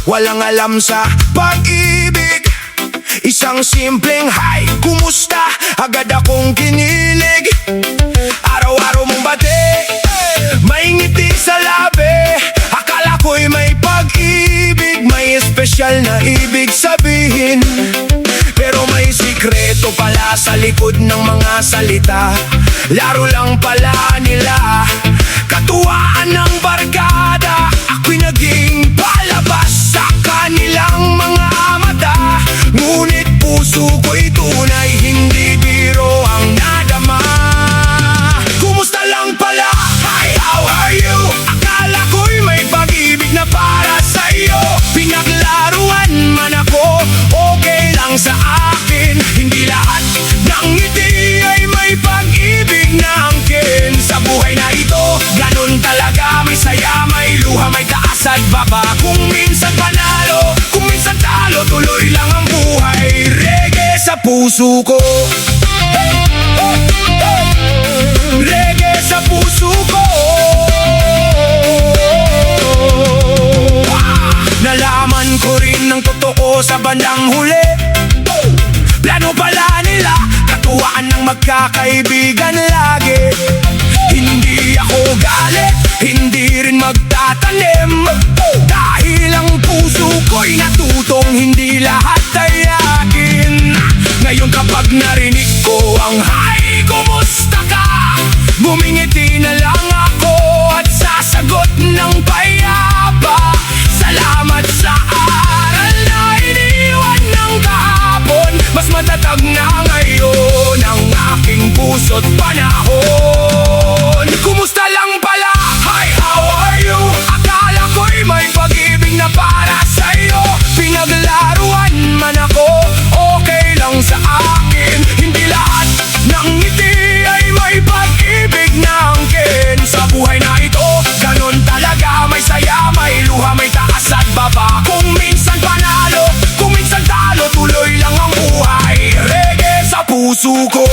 walang alam sa pag-ibig. Isang simpleng hi, kumusta? Agad akong kinilig. Araw-araw mong bati, may ngiti sa labi. Akala ko'y may pag-ibig, may espesyal na ibig sabihin. Pero may sikreto pala sa likod ng mga salita. Laro lang pala nila, katuwaan ng barkada. Ako'y naging palabas sa kanilang mga mata. Ngunit puso ko'y tunay, hindi biro ang nadama. Kumusta lang pala? Hi, how are you? Akala ko'y may pag-ibig na para sa'yo. Pinaglaruan man ako, okay lang sa akin. Hindi lahat ng ngiti ay may pag-ibig na angkin. Sa buhay na ito, ganun talaga. May saya, may luha, may taas at baba. Kung minsan panalo, kung minsan talo, tuloy lang ang buhay. Reggae sa puso ko, reggae sa puso ko. Nalaman ko rin ng totoo sa bandang huli. Plano pala nila, katuwaan ng magkakaibigan lagi. Hindi ako galit, hindi rin magtatanim. Dahil ang puso ko'y natutong hindi lahat ay akin. Ngayon kapag narinig ko ang hi, kumusta ka? Bumingiti na lang ako at sasagot ng payapa. Salamat sa aral na iniwan ng kahapon. Mas matatag na ngayon ang aking puso't panahon. Kumusta lang pala? Hi, how are you? Akala ko'y may pag-ibig na para sa'yo. Pinaglaruan man ako, okay lang sa akin. Hindi lahat ng ngiti ay may pag-ibig na angkin. Sa buhay na ito, ganun talaga. May saya, may luha, may taas at baba. Kung minsan panalo, kung minsan talo, tuloy lang ang buhay. Reggae sa puso ko.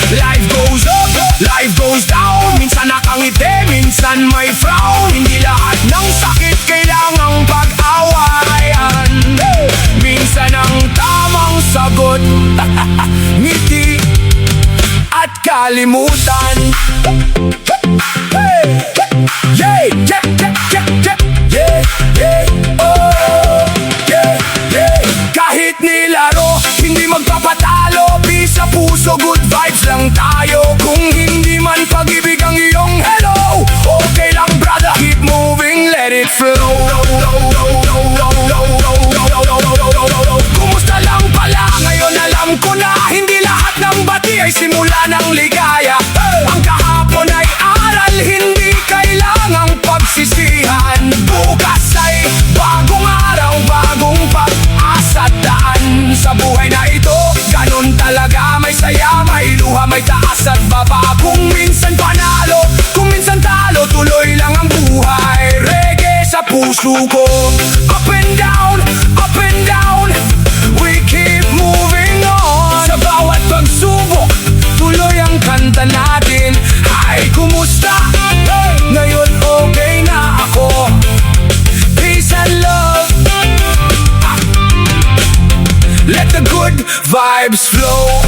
Life goes up, life goes down. Minsan nakangiti, minsan may frown. Hindi lahat ng sakit kailangang pag-awayan. Minsan ang tamang sagot ngiti at kalimutan. Yeah, yeah, yeah, yeah, yeah, yeah, yeah, oh, yeah, yeah. Kahit nilaro, hindi magpapatalo. Peace sa puso, good vibes lang tayo. Kung hindi man pag-ibig ang iyong hello, okay lang brother, keep moving, let it flow. Kumusta lang pala? Ngayon alam ko na hindi lahat ng bati ay simula ng ligaya. Ang kahapon ay aral, hindi kailangang pagsisihan. Bukas ay bagong araw, bagong pag-asa at daan. Sa buhay na ito, ganun talaga. May saya, may luha, may taas at baba. Kung minsan panalo, kung minsan talo, tuloy lang ang buhay. Reggae sa puso ko. Up and down, up and down, we keep moving on. Sa bawat pagsubok, tuloy ang kanta natin. Hi, kumusta? Ngayon okay na ako. Peace and love, let the good vibes flow.